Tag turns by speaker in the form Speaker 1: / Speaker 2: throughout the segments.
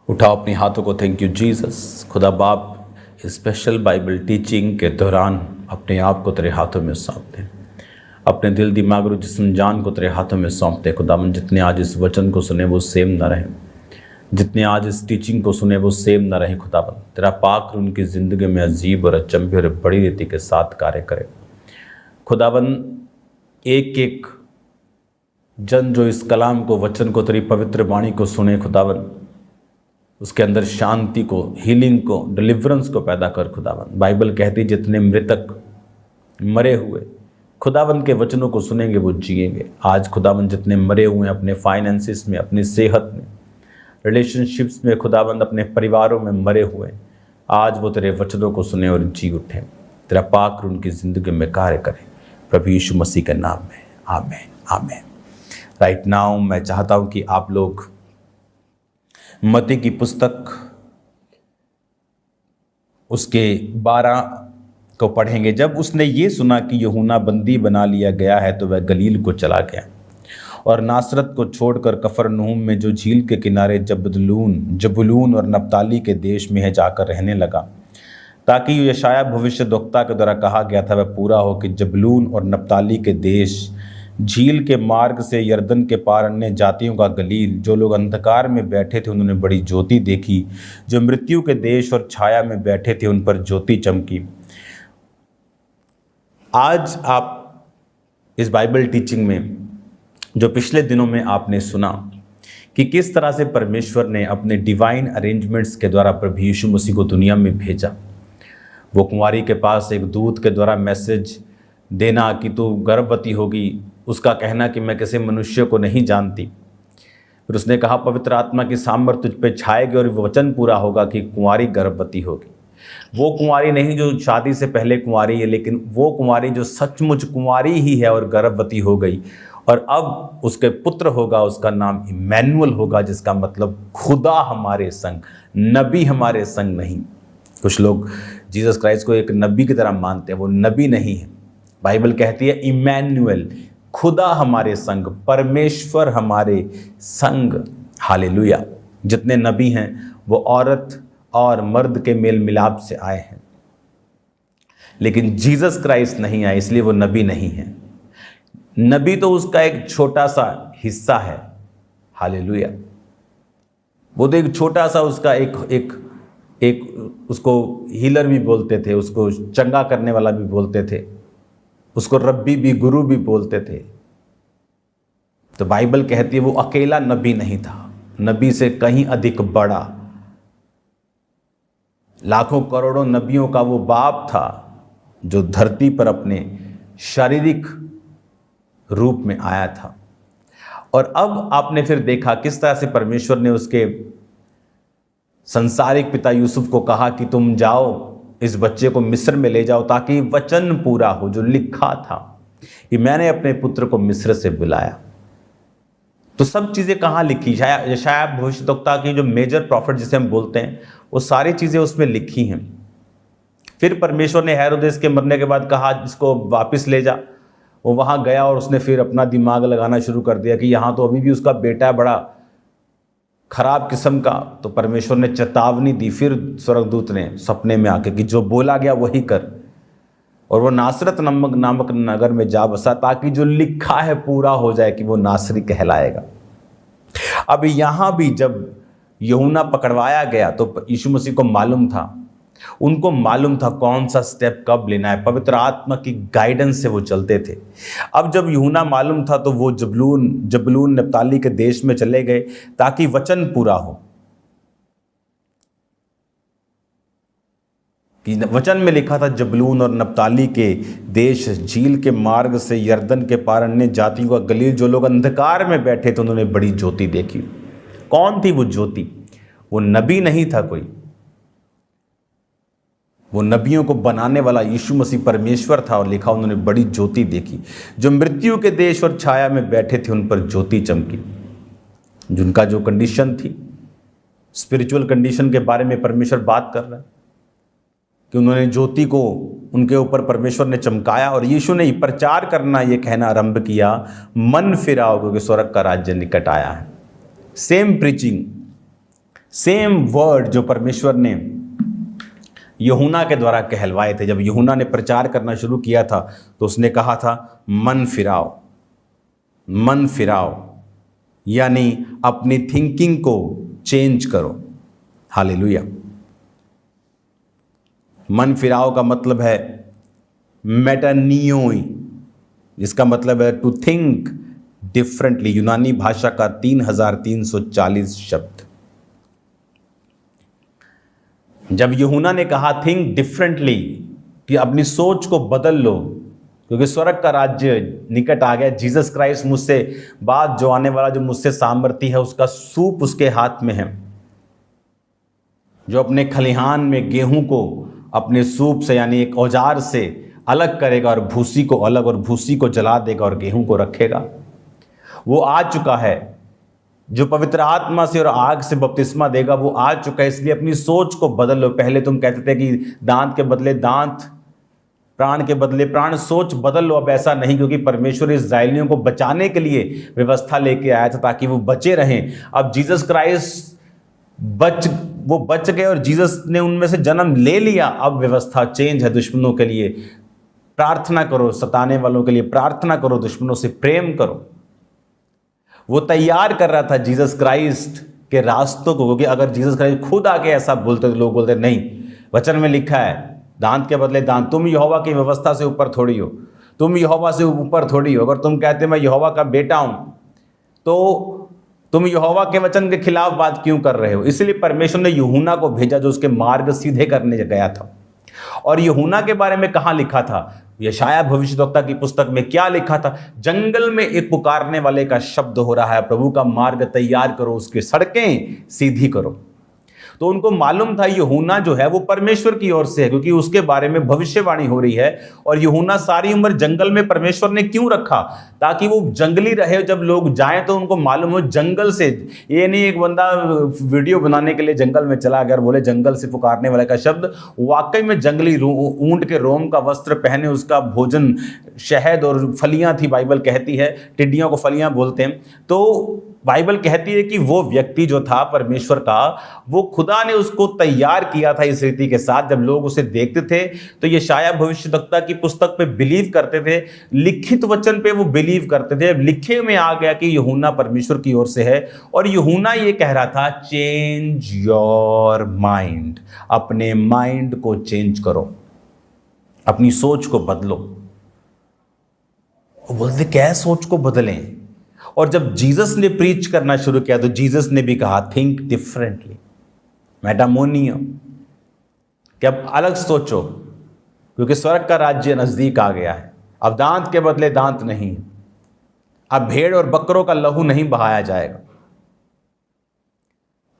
Speaker 1: उठाओ अपने हाथों को। Thank you Jesus. खुदा बाप स्पेशल बाइबल टीचिंग के दौरान अपने आप को तेरे हाथों में सौंपते हैं, अपने दिल दिमाग और जिस्म जान को तेरे हाथों में सौंपते हैं। खुदावन जितने आज इस वचन को सुने वो सेम ना रहें, जितने आज इस टीचिंग को सुने वो सेम ना रहें। खुदावन तेरा पाक रूह उनकी ज़िंदगी में अजीब और अचंभे और बड़ी रीति के साथ कार्य करे। खुदावन एक एक जन जो इस कलाम को, वचन को, तेरी पवित्र वाणी को सुने, खुदावन उसके अंदर शांति को, हीलिंग को, डिलीवरेंस को पैदा कर। खुदावन बाइबल कहती जितने मृतक मरे हुए खुदावन के वचनों को सुनेंगे वो जिएंगे। आज खुदावन जितने मरे हुए हैं अपने फाइनेंसिस में, अपनी सेहत में, रिलेशनशिप्स में, खुदावन अपने परिवारों में मरे हुए, आज वो तेरे वचनों को सुने और जी उठे। तेरा पाक रूह उनकी ज़िंदगी में कार्य करे, प्रभु यीशु मसीह के नाम में, आमीन आमीन। राइट नाउ मैं चाहता हूँ कि आप लोग मत्ती की पुस्तक उसके 12 को पढ़ेंगे। जब उसने ये सुना कि यूहन्ना बंदी बना लिया गया है तो वह गलील को चला गया और नासरत को छोड़कर कफरनहूम में जो झील के किनारे जबूलून और नप्ताली के देश में है जाकर रहने लगा, ताकि यशाया भविष्यद्वक्ता के द्वारा कहा गया था वह पूरा हो कि जबूलून और नप्ताली के देश, झील के मार्ग से यरदन के पार अन्य जातियों का गलील, जो लोग अंधकार में बैठे थे उन्होंने बड़ी ज्योति देखी, जो मृत्यु के देश और छाया में बैठे थे उन पर ज्योति चमकी। आज आप इस बाइबल टीचिंग में जो पिछले दिनों में आपने सुना कि किस तरह से परमेश्वर ने अपने डिवाइन अरेंजमेंट्स के द्वारा प्रभु यीशु मसीह को दुनिया में भेजा। वो कुंवारी के पास एक दूत के द्वारा मैसेज देना कि तू गर्भवती होगी, उसका कहना कि मैं किसी मनुष्य को नहीं जानती। फिर उसने कहा पवित्र आत्मा की सामर्थ तुझ पे छाएगी और वचन पूरा होगा कि कुंवारी गर्भवती होगी। वो कुंवारी नहीं जो शादी से पहले कुंवारी है, लेकिन वो कुंवारी जो सचमुच कुंवारी ही है और गर्भवती हो गई, और अब उसके पुत्र होगा, उसका नाम इमैनुअल होगा, जिसका मतलब खुदा हमारे संग, नबी हमारे संग नहीं। कुछ लोग जीसस क्राइस्ट को एक नबी की तरह मानते हैं, वो नबी नहीं है। बाइबल कहती है इमैनुअल, खुदा हमारे संग, परमेश्वर हमारे संग। हालेलुया। जितने नबी हैं वो औरत और मर्द के मेल मिलाप से आए हैं, लेकिन जीसस क्राइस्ट नहीं आए, इसलिए वो नबी नहीं है। नबी तो उसका एक छोटा सा हिस्सा है। हालेलुया। वो तो एक छोटा सा उसका एक उसको हीलर भी बोलते थे, उसको चंगा करने वाला भी बोलते थे, उसको रब्बी भी, गुरु भी बोलते थे। तो बाइबल कहती है वो अकेला नबी नहीं था, नबी से कहीं अधिक बड़ा, लाखों करोड़ों नबियों का वो बाप था जो धरती पर अपने शारीरिक रूप में आया था। और अब आपने फिर देखा किस तरह से परमेश्वर ने उसके संसारिक पिता यूसुफ को कहा कि तुम जाओ, इस बच्चे को मिस्र में ले जाओ, ताकि वचन पूरा हो जो लिखा था कि मैंने अपने पुत्र को मिस्र से बुलाया। तो सब चीज़ें कहाँ लिखी? यशाया भविष्यद्वक्ता की जो मेजर प्रॉफिट जिसे हम बोलते हैं, वो सारी चीज़ें उसमें लिखी हैं। फिर परमेश्वर ने हेरोदेस के मरने के बाद कहा इसको वापस ले जा। वो वहाँ गया और उसने फिर अपना दिमाग लगाना शुरू कर दिया कि यहाँ तो अभी भी उसका बेटा बड़ा खराब किस्म का। तो परमेश्वर ने चेतावनी दी फिर स्वर्गदूत ने सपने में आके कि जो बोला गया वही कर, और वो नासरत नामक नगर में जा बसा, ताकि जो लिखा है पूरा हो जाए कि वो नासरी कहलाएगा। अब यहाँ भी जब यूहन्ना पकड़वाया गया तो यीशु मसीह को मालूम था, उनको मालूम था कौन सा स्टेप कब लेना है। पवित्र आत्मा की गाइडेंस से वो चलते थे। अब जब यूहन्ना मालूम था तो वो जबूलून नप्ताली के देश में चले गए ताकि वचन पूरा हो। कि वचन में लिखा था जबूलून और नप्ताली के देश, झील के मार्ग से यरदन के पार अन्य जातियों का गलील, जो लोग अंधकार में बैठे थे उन्होंने बड़ी ज्योति देखी। कौन थी वो ज्योति? वो नबी नहीं था कोई, वो नबियों को बनाने वाला यीशु मसीह परमेश्वर था। और लिखा उन्होंने बड़ी ज्योति देखी, जो मृत्यु के देश और छाया में बैठे थे उन पर ज्योति चमकी। जिनका जो कंडीशन थी, स्पिरिचुअल कंडीशन के बारे में परमेश्वर बात कर रहा है कि उन्होंने ज्योति को उनके ऊपर परमेश्वर ने चमकाया। और यीशु ने प्रचार करना, ये कहना आरंभ किया, मन फिराओ क्योंकि स्वर्ग का राज्य निकट आया है। सेम प्रीचिंग, सेम वर्ड जो परमेश्वर ने यूहन्ना के द्वारा कहलवाए थे। जब यूहन्ना ने प्रचार करना शुरू किया था तो उसने कहा था मन फिराओ, मन फिराओ, यानी अपनी थिंकिंग को चेंज करो। हालेलुया। मन फिराओ का मतलब है मेटानियोई, जिसका मतलब है टू थिंक डिफरेंटली। यूनानी भाषा का 3340 शब्द। जब यूहन्ना ने कहा थिंक डिफरेंटली, कि अपनी सोच को बदल लो, क्योंकि स्वर्ग का राज्य निकट आ गया। जीसस क्राइस्ट मुझसे बाद जो आने वाला, जो मुझसे सामर्थी है, उसका सूप उसके हाथ में है, जो अपने खलिहान में गेहूं को अपने सूप से यानी एक औजार से अलग करेगा और भूसी को अलग, और भूसी को जला देगा और गेहूं को रखेगा। वो आ चुका है। जो पवित्र आत्मा से और आग से बपतिस्मा देगा वो आ चुका है। इसलिए अपनी सोच को बदल लो। पहले तुम कहते थे कि दांत के बदले दांत, प्राण के बदले प्राण। सोच बदल लो। अब ऐसा नहीं, क्योंकि परमेश्वर इस्राएलियों को बचाने के लिए व्यवस्था लेके आया था ताकि वो बचे रहें। अब जीसस क्राइस्ट वो बच गए और जीसस ने उनमें से जन्म ले लिया। अब व्यवस्था चेंज है। दुश्मनों के लिए प्रार्थना करो, सताने वालों के लिए प्रार्थना करो, दुश्मनों से प्रेम करो। वो तैयार कर रहा था जीसस क्राइस्ट के रास्तों को, क्योंकि अगर जीसस क्राइस्ट खुद आके ऐसा बोलते तो लोग बोलते नहीं, वचन में लिखा है दांत के बदले दांत। तुम यहोवा की व्यवस्था से ऊपर थोड़ी हो, तुम यहोवा से ऊपर थोड़ी हो। अगर तुम कहते मैं यहोवा का बेटा हूं तो तुम यहोवा के वचन के खिलाफ बात क्यों कर रहे हो? इसलिए परमेश्वर ने यूहन्ना को भेजा, जो उसके मार्ग सीधे करने गया था। और यूहन्ना के बारे में कहां लिखा था? यशाया भविष्यद्वक्ता की पुस्तक में क्या लिखा था? जंगल में एक पुकारने वाले का शब्द हो रहा है, प्रभु का मार्ग तैयार करो, उसकी सड़कें सीधी करो। तो उनको मालूम था यूहन्ना जो है वो परमेश्वर की ओर से है, क्योंकि उसके बारे में भविष्यवाणी हो रही है। और यूहन्ना सारी उम्र जंगल में परमेश्वर ने क्यों रखा? ताकि वो जंगली रहे। जब लोग जाएं तो उनको मालूम हो जंगल से। ये नहीं एक बंदा वीडियो बनाने के लिए जंगल में चला गया और बोले जंगल से पुकारने वाले का शब्द। वाकई में जंगली ऊंट के रोम का वस्त्र पहने, उसका भोजन शहद और फलियां थी, बाइबल कहती है। टिड्डियों को फलियां बोलते हैं। तो बाइबल कहती है कि वो व्यक्ति जो था परमेश्वर का, वो खुदा ने उसको तैयार किया था इस रीति के साथ। जब लोग उसे देखते थे तो यशाया भविष्यद्वक्ता की पुस्तक पे बिलीव करते थे, लिखित वचन पे वो बिलीव करते थे। लिखे में आ गया कि यूहन्ना परमेश्वर की ओर से है। और यूहन्ना ये कह रहा था चेंज योर माइंड, अपने माइंड को चेंज करो, अपनी सोच को बदलो। वो बोलते क्या सोच को बदलें? और जब जीसस ने प्रीच करना शुरू किया तो जीसस ने भी कहा थिंक डिफरेंटली, मेटामोनियो, कि अब अलग सोचो, क्योंकि स्वर्ग का राज्य नजदीक आ गया है। अब दांत के बदले दांत नहीं, अब भेड़ और बकरों का लहू नहीं बहाया जाएगा।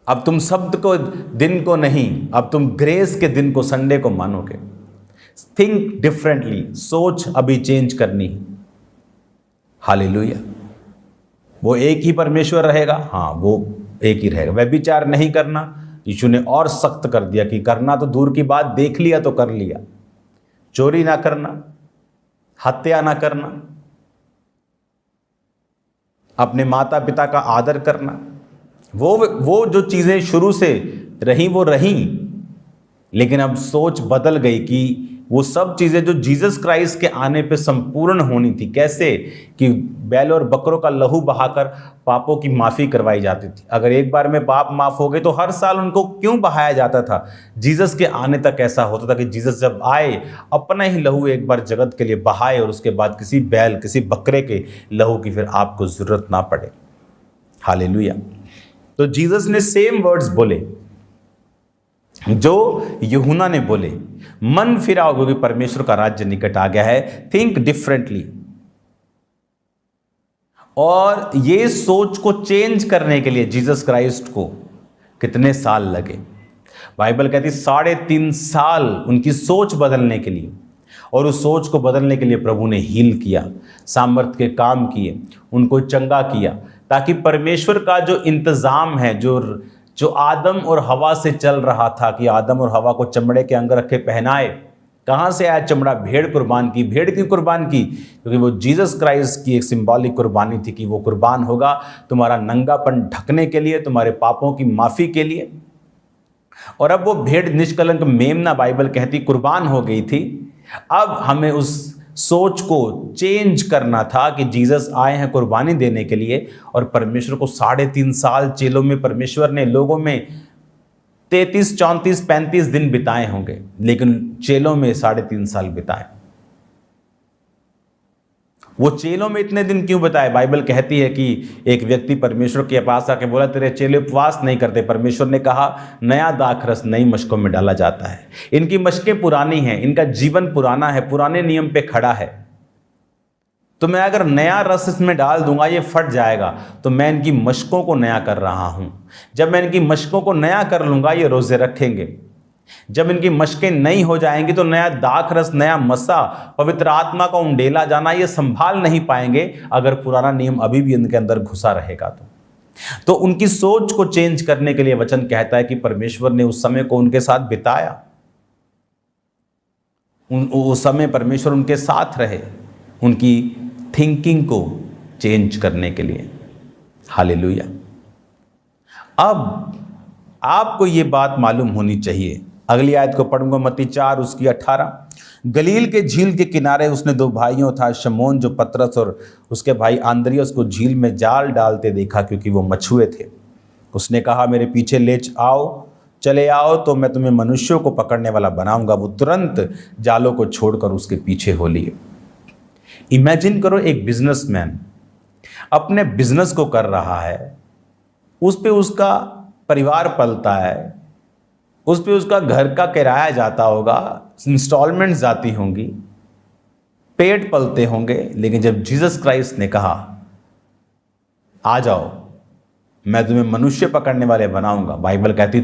Speaker 1: अब तुम शब्द को दिन को नहीं, अब तुम ग्रेस के दिन को, संडे को मानोगे। थिंक डिफरेंटली, सोच अभी चेंज करनी है। हालेलुया। वो एक ही परमेश्वर रहेगा, हाँ वो एक ही रहेगा। व्यभिचार नहीं करना, यीशु ने और सख्त कर दिया कि करना तो दूर की बात, देख लिया तो कर लिया। चोरी ना करना, हत्या ना करना, अपने माता पिता का आदर करना, वो जो चीजें शुरू से रही वो रही। लेकिन अब सोच बदल गई कि वो सब चीजें जो जीसस क्राइस्ट के आने पे संपूर्ण होनी थी। कैसे? कि बैल और बकरों का लहू बहाकर पापों की माफी करवाई जाती थी। अगर एक बार में पाप माफ हो गए तो हर साल उनको क्यों बहाया जाता था? जीसस के आने तक ऐसा होता था कि जीसस जब आए अपना ही लहू एक बार जगत के लिए बहाए, और उसके बाद किसी बैल किसी बकरे के लहू की फिर आपको जरूरत ना पड़े। हालेलुया। तो जीसस ने सेम वर्ड्स बोले जो यूहन्ना ने बोले, मन फिराओ क्योंकि परमेश्वर का राज्य निकट आ गया है। Think differently. और ये सोच को चेंज करने के लिए जीसस क्राइस्ट को कितने साल लगे? बाइबल कहती 3.5 साल उनकी सोच बदलने के लिए। और उस सोच को बदलने के लिए प्रभु ने हील किया, सामर्थ के काम किए, उनको चंगा किया, ताकि परमेश्वर का जो इंतजाम है, जो आदम और हवा से चल रहा था, कि आदम और हवा को चमड़े के अंग रखे पहनाए। कहाँ से आया चमड़ा? भेड़ कुर्बान की। भेड़ क्यों कुर्बान की? क्योंकि वो जीसस क्राइस्ट की एक सिंबॉलिक कुर्बानी थी कि वो कुर्बान होगा तुम्हारा नंगापन ढकने के लिए, तुम्हारे पापों की माफ़ी के लिए। और अब वो भेड़ निष्कलंक मेमना बाइबल कहती कुर्बान हो गई थी। अब हमें उस सोच को चेंज करना था कि जीसस आए हैं कुर्बानी देने के लिए, और परमेश्वर को 3.5 साल चेलों में परमेश्वर ने लोगों में 33, 34, 35 दिन बिताए होंगे, लेकिन चेलों में 3.5 साल बिताए। वो चेलों में इतने दिन क्यों बताए? बाइबल कहती है कि एक व्यक्ति परमेश्वर के पास आके बोला तेरे चेले उपवास नहीं करते। परमेश्वर ने कहा नया दाखरस नई मशकों में डाला जाता है, इनकी मशकें पुरानी हैं, इनका जीवन पुराना है, पुराने नियम पे खड़ा है, तो मैं अगर नया रस इसमें डाल दूंगा ये फट जाएगा। तो मैं इनकी मशकों को नया कर रहा हूं। जब मैं इनकी मशकों को नया कर लूंगा ये रोजे रखेंगे। जब इनकी मशकें नई हो जाएंगी तो नया दाखरस, नया मसा, पवित्र आत्मा का उंडेला जाना ये संभाल नहीं पाएंगे अगर पुराना नियम अभी भी इनके अंदर घुसा रहेगा। तो उनकी सोच को चेंज करने के लिए वचन कहता है कि परमेश्वर ने उस समय को उनके साथ बिताया, उस समय परमेश्वर उनके साथ रहे, उनकी थिंकिंग को चेंज करने के लिए। हालेलुया। अब आपको ये बात मालूम होनी चाहिए। अगली आयत को पढ़ूंगा, मत्ती 4 उसकी 18। गलील के झील के किनारे उसने 2 भाइयों था, शमौन जो पतरस और उसके भाई आंद्रियास को झील में जाल डालते देखा, क्योंकि वो मछुए थे। उसने कहा मेरे पीछे चले आओ तो मैं तुम्हें मनुष्यों को पकड़ने वाला बनाऊंगा। वो तुरंत जालों को छोड़कर उसके पीछे हो लिए। इमेजिन करो, एक बिजनेसमैन अपने बिजनेस को कर रहा है, उस पे उसका परिवार पलता है, उस पे उसका घर का किराया जाता होगा, इंस्टॉलमेंट्स जाती होंगी, पेट पलते होंगे। लेकिन जब जीसस क्राइस्ट ने कहा आ जाओ मैं तुम्हें मनुष्य पकड़ने वाले बनाऊंगा, बाइबल कहती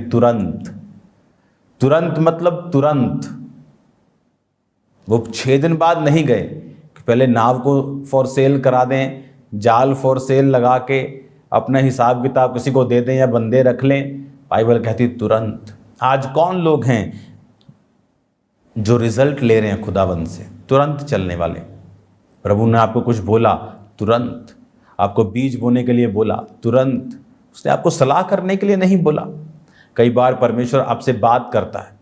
Speaker 1: तुरंत मतलब तुरंत। वो 6 दिन बाद नहीं गए कि पहले नाव को फॉर सेल करा दें, जाल फॉर सेल लगा के अपना हिसाब किताब किसी को दे दें या बंदे रख लें। बाइबल कहती तुरंत। आज कौन लोग हैं जो रिजल्ट ले रहे हैं खुदावंद से? तुरंत चलने वाले। प्रभु ने आपको कुछ बोला तुरंत, आपको बीज बोने के लिए बोला तुरंत, उसने आपको सलाह करने के लिए नहीं बोला। कई बार परमेश्वर आपसे बात करता है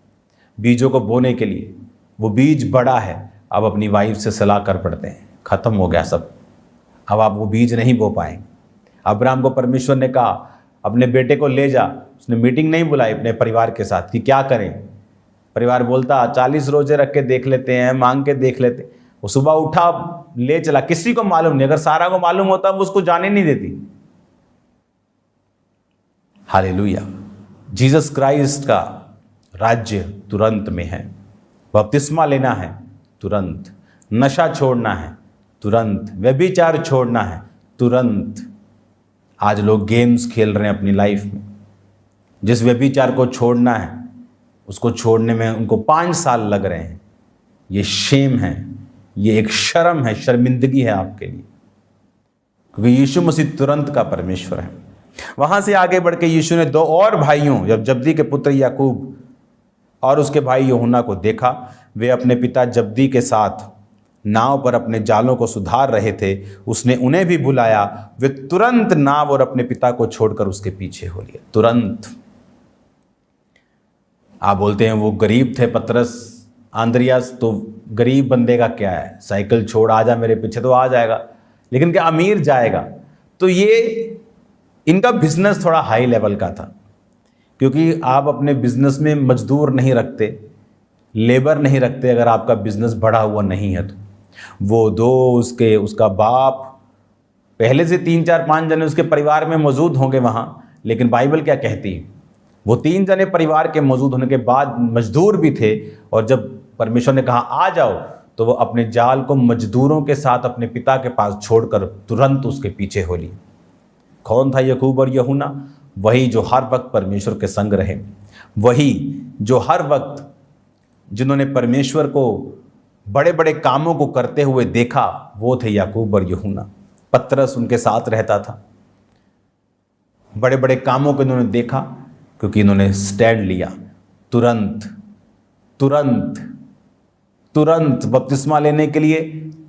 Speaker 1: बीजों को बोने के लिए, वो बीज बड़ा है, अब अपनी वाइफ से सलाह कर पड़ते हैं, खत्म हो गया सब, अब आप वो बीज नहीं बो पाएंगे। अब्राहम को परमेश्वर ने कहा अपने बेटे को ले जा, उसने मीटिंग नहीं बुलाई अपने परिवार के साथ कि क्या करें। परिवार बोलता 40 रोजे रख के देख लेते हैं, मांग के देख लेते। वो सुबह उठा ले चला, किसी को मालूम नहीं। अगर सारा को मालूम होता वो उसको जाने नहीं देती। हालेलुया। जीसस क्राइस्ट का राज्य तुरंत में है। बपतिस्मा लेना है तुरंत, नशा छोड़ना है तुरंत, व्यभिचार छोड़ना है तुरंत। आज लोग गेम्स खेल रहे हैं अपनी लाइफ में। जिस व्यभिचार को छोड़ना है उसको छोड़ने में उनको 5 साल लग रहे हैं। ये शेम है, ये एक शर्म है, शर्मिंदगी है आपके लिए, क्योंकि यीशु मसीह तुरंत का परमेश्वर है। वहां से आगे बढ़ के यीशु ने 2 और भाइयों, जब जब्दी के पुत्र याकूब और उसके भाई यूहन्ना को देखा, वे अपने पिता जब्दी के साथ नाव पर अपने जालों को सुधार रहे थे। उसने उन्हें भी बुलाया, वे तुरंत नाव और अपने पिता को छोड़कर उसके पीछे हो लिए। तुरंत। आप बोलते हैं वो गरीब थे पतरस आंद्रियास, तो गरीब बंदे का क्या है, साइकिल छोड़ आ जा मेरे पीछे तो आ जाएगा, लेकिन क्या अमीर जाएगा? तो ये इनका बिजनेस थोड़ा हाई लेवल का था, क्योंकि आप अपने बिजनेस में मजदूर नहीं रखते, लेबर नहीं रखते अगर आपका बिजनेस बढ़ा हुआ नहीं है तो। वो 2 उसका बाप, पहले से 3, 4, 5 जने उसके परिवार में मौजूद होंगे वहाँ, लेकिन बाइबल क्या कहती है, वो 3 जने परिवार के मौजूद होने के बाद मजदूर भी थे। और जब परमेश्वर ने कहा आ जाओ, तो वो अपने जाल को मजदूरों के साथ अपने पिता के पास छोड़कर तुरंत उसके पीछे हो ली। कौन था याकूब और यूहन्ना? वही जो हर वक्त परमेश्वर के संग रहे, वही जो हर वक्त जिन्होंने परमेश्वर को बड़े बड़े कामों को करते हुए देखा, वो थे याकूब और यूहन्ना। पतरस उनके साथ रहता था। बड़े बड़े कामों को इन्होंने देखा क्योंकि इन्होंने स्टैंड लिया। तुरंत तुरंत तुरंत बपतिस्मा लेने के लिए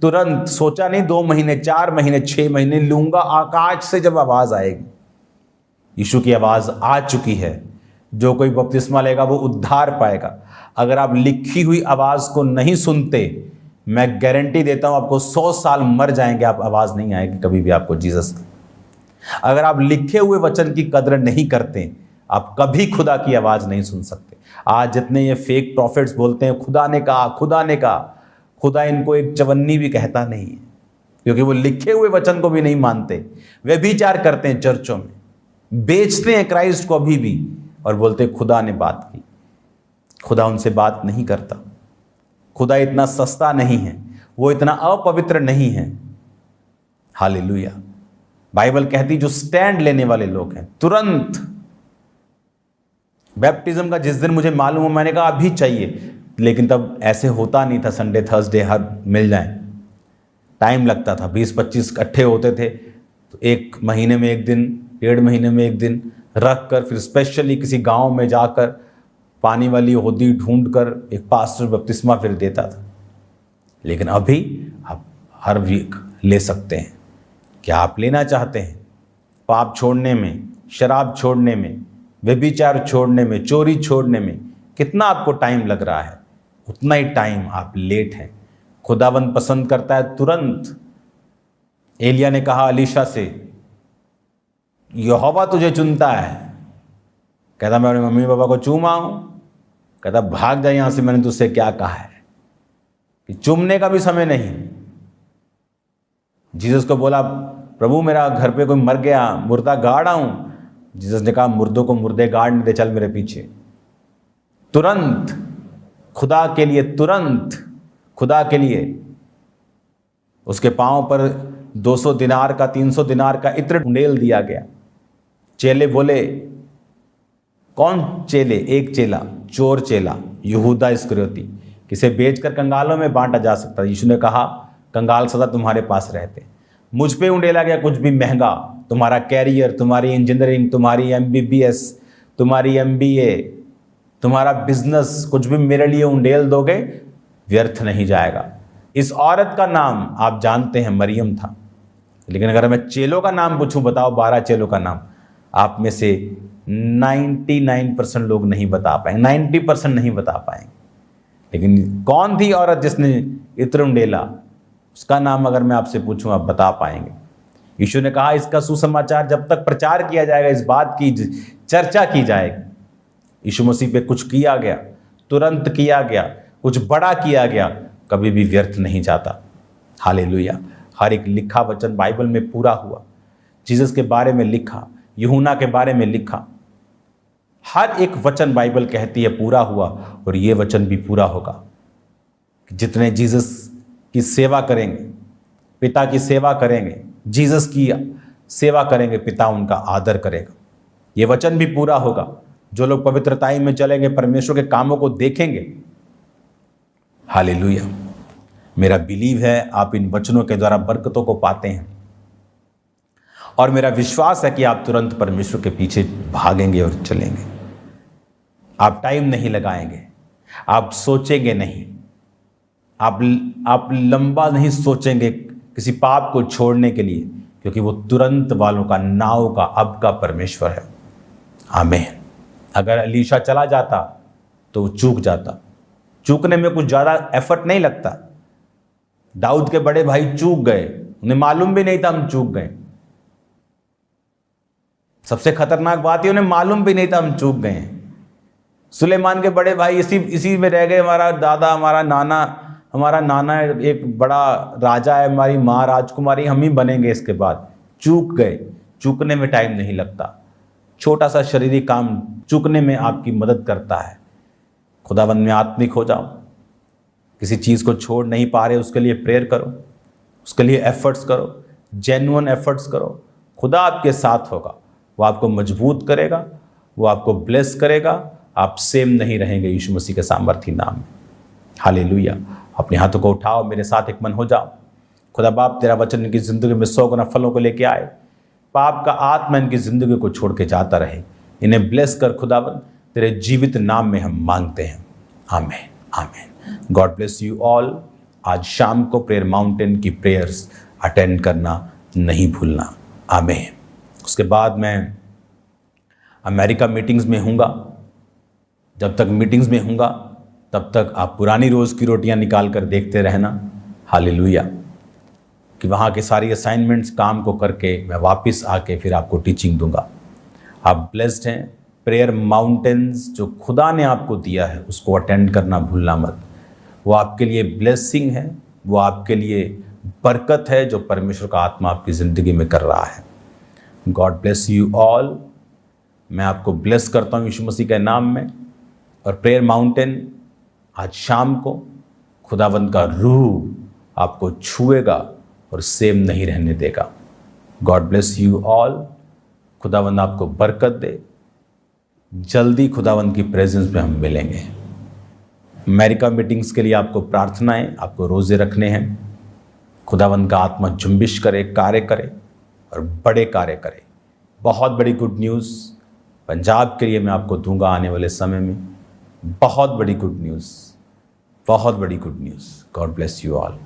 Speaker 1: तुरंत। सोचा नहीं 2 महीने, 4 महीने, 6 महीने लूंगा। आकाश से जब आवाज आएगी, यीशु की आवाज आ चुकी है, जो कोई बपतिस्मा लेगा वो उद्धार पाएगा। अगर आप लिखी हुई आवाज़ को नहीं सुनते, मैं गारंटी देता हूं आपको 100 साल मर जाएंगे, आप आवाज़ नहीं आएगी कभी भी आपको जीसस की। अगर आप लिखे हुए वचन की कदर नहीं करते, आप कभी खुदा की आवाज़ नहीं सुन सकते। आज जितने ये फेक प्रॉफिट्स बोलते हैं खुदा ने कहा, खुदा ने कहा, खुदा इनको एक चवन्नी भी कहता नहीं है, क्योंकि वो लिखे हुए वचन को भी नहीं मानते। वे व्यभिचार करते हैं चर्चों में, बेचते हैं क्राइस्ट को अभी भी, और बोलते हैं खुदा ने बात की। खुदा उनसे बात नहीं करता। खुदा इतना सस्ता नहीं है, वो इतना अपवित्र नहीं है। हालेलुया। बाइबल कहती जो स्टैंड लेने वाले लोग हैं, तुरंत बैप्टिज्म का जिस दिन मुझे मालूम हो, मैंने कहा अभी चाहिए, लेकिन तब ऐसे होता नहीं था संडे थर्सडे हर मिल जाए, टाइम लगता था। 20-25 इकट्ठे होते थे, तो 1 महीने में 1 दिन, 1.5 महीने में 1 दिन रख कर, फिर स्पेशली किसी गांव में जाकर पानी वाली होदी ढूंढकर एक पास्टर बपतिस्मा फिर देता था। लेकिन अभी आप हर वीक ले सकते हैं। क्या आप लेना चाहते हैं? पाप छोड़ने में, शराब छोड़ने में, व्यभिचार छोड़ने में, चोरी छोड़ने में कितना आपको टाइम लग रहा है, उतना ही टाइम आप लेट हैं। खुदावंद पसंद करता है तुरंत। एलिया ने कहा अलीशा से, यहोवा तुझे चुनता है। कहता मैं अपने मम्मी पापा को चूमा हूं। कहता भाग जा यहां से, मैंने तुझसे क्या कहा है कि चूमने का भी समय नहीं। जीसस को बोला प्रभु मेरा घर पे कोई मर गया, मुर्दा गाड़ आऊं। जीसस ने कहा मुर्दों को मुर्दे गाड़ नहीं दे, चल मेरे पीछे। तुरंत खुदा के लिए, तुरंत खुदा के लिए। उसके पांव पर 200 दिनार का, 300 दिनार का इत्र उंडेल दिया गया। चेले बोले, कौन चेले? एक चेला, चोर चेला यहूदा इस्करियोती, किसे बेचकर कंगालों में बांटा जा सकता। यीशु ने कहा कंगाल सदा तुम्हारे पास रहते। मुझ पे उंडेला गया कुछ भी महंगा, तुम्हारा कैरियर, तुम्हारी इंजीनियरिंग, तुम्हारी MBBS, तुम्हारी MBA, तुम्हारा बिजनेस, कुछ भी मेरे लिए उंडेल दोगे, व्यर्थ नहीं जाएगा। इस औरत का नाम आप जानते हैं मरियम था, लेकिन अगर मैं चेलों का नाम पूछूं, बताओ 12 चेलों का नाम, आप में से 99% लोग नहीं बता पाएंगे, 90% नहीं बता पाएंगे। लेकिन कौन थी औरत जिसने इत्र उंडेला? उसका नाम अगर मैं आपसे पूछूं, आप बता पाएंगे। यीशु ने कहा इसका सुसमाचार जब तक प्रचार किया जाएगा, इस बात की चर्चा की जाएगी। यीशु मसीह पे कुछ किया गया, तुरंत किया गया, कुछ बड़ा किया गया, कभी भी व्यर्थ नहीं जाता। हालेलुया। हर एक लिखा वचन बाइबल में पूरा हुआ। जीसस के बारे में लिखा, यूहन्ना के बारे में लिखा, हर एक वचन बाइबल कहती है पूरा हुआ, और ये वचन भी पूरा होगा। जितने जीसस की सेवा करेंगे, पिता की सेवा करेंगे, जीसस की सेवा करेंगे, पिता उनका आदर करेगा। ये वचन भी पूरा होगा। जो लोग पवित्रताई में चलेंगे, परमेश्वर के कामों को देखेंगे। हालेलुया। मेरा बिलीव है आप इन वचनों के द्वारा बरकतों को पाते हैं, और मेरा विश्वास है कि आप तुरंत परमेश्वर के पीछे भागेंगे और चलेंगे। आप टाइम नहीं लगाएंगे, आप सोचेंगे नहीं, आप लंबा नहीं सोचेंगे किसी पाप को छोड़ने के लिए, क्योंकि वो तुरंत वालों का, नाव का, अब का परमेश्वर है। आमीन। अगर अलीशा चला जाता तो वो चूक जाता। चूकने में कुछ ज़्यादा एफर्ट नहीं लगता। दाऊद के बड़े भाई चूक गए, उन्हें मालूम भी नहीं था हम चूक गए। सबसे खतरनाक बात है, उन्हें मालूम भी नहीं था हम चूक गए। सुलेमान के बड़े भाई इसी में रह गए। हमारा दादा, हमारा नाना एक बड़ा राजा है, हमारी माँ राजकुमारी, हम ही बनेंगे इसके बाद। चूक गए। चूकने में टाइम नहीं लगता। छोटा सा शरीरी काम चूकने में आपकी मदद करता है। खुदावंद में आत्मिक हो जाओ। किसी चीज़ को छोड़ नहीं पा रहे, उसके लिए प्रेयर करो, उसके लिए एफर्ट्स करो, जेन्युइन एफर्ट्स करो। खुदा आपके साथ होगा, वो आपको मजबूत करेगा, वो आपको ब्लेस करेगा। आप सेम नहीं रहेंगे यीशु मसीह के सामर्थी नाम में। हालेलुया। अपने हाथों को उठाओ, मेरे साथ एक मन हो जाओ। खुदा बाप, तेरा वचन इनकी ज़िंदगी में 100 गुना फलों को लेके आए। पाप का आत्मा इनकी ज़िंदगी को छोड़ के जाता रहे। इन्हें ब्लेस कर खुदावंद, तेरे जीवित नाम में हम मांगते हैं। आमीन, आमीन। God bless you all. आज शाम को प्रेयर माउंटेन की प्रेयर्स अटेंड करना नहीं भूलना। आमीन। उसके बाद मैं अमेरिका मीटिंग्स में हूँगा, जब तक मीटिंग्स में होऊंगा तब तक आप पुरानी रोज़ की रोटियां निकाल कर देखते रहना। हालेलुया। कि वहाँ के सारी असाइनमेंट्स काम को करके मैं वापस आके फिर आपको टीचिंग दूंगा। आप ब्लेस्ड हैं। प्रेयर माउंटेन्स जो खुदा ने आपको दिया है उसको अटेंड करना भूलना मत। वो आपके लिए ब्लेसिंग है, वो आपके लिए बरकत है जो परमेश्वर का आत्मा आपकी ज़िंदगी में कर रहा है। God bless you all. मैं आपको ब्लेस करता हूँ यीशु मसीह के नाम में। और प्रेयर माउंटेन आज शाम को खुदावंद का रूह आपको छुएगा और सेम नहीं रहने देगा। God bless you all. खुदावंद आपको बरकत दे। जल्दी खुदावंद की प्रेजेंस में हम मिलेंगे। अमेरिका मीटिंग्स के लिए आपको प्रार्थनाएं, आपको रोज़े रखने हैं। खुदावंद का आत्मा जुम्बिश करे, कार्य करे और बड़े कार्य करे। बहुत बड़ी गुड न्यूज़ पंजाब के लिए मैं आपको दूंगा आने वाले समय में। बहुत बड़ी गुड न्यूज़, बहुत बड़ी good news. God bless you all.